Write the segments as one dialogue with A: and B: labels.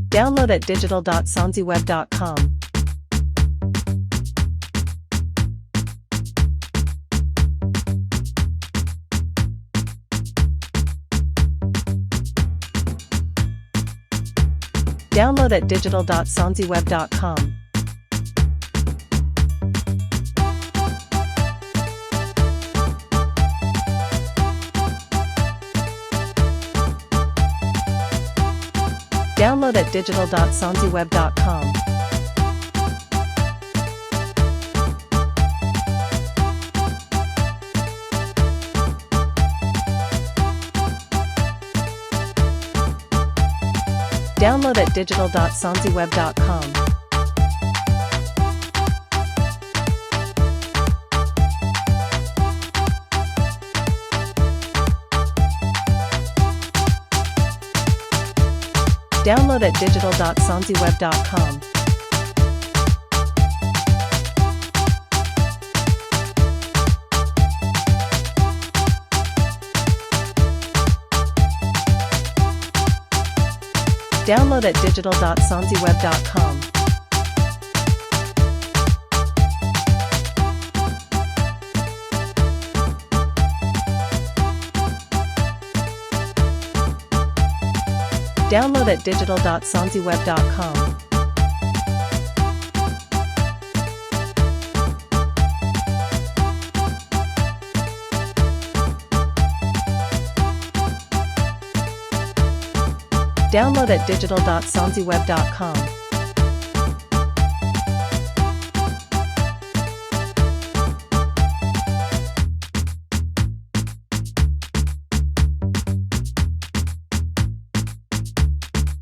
A: Download at digital.sanzyweb.com. Download at digital.sanzyweb.com. Download at digital.sanzyweb.com. Download at digital.sanzyweb.com. Download at digital.sanzyweb.com. Download at digital.sanzyweb.com. Download at digital.sanzyweb.com. Download at digital.sanzyweb.com.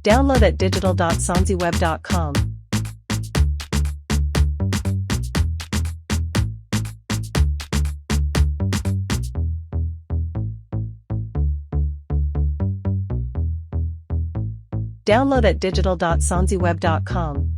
A: Download at digital.sanzyweb.com. Download at digital.sanzyweb.com.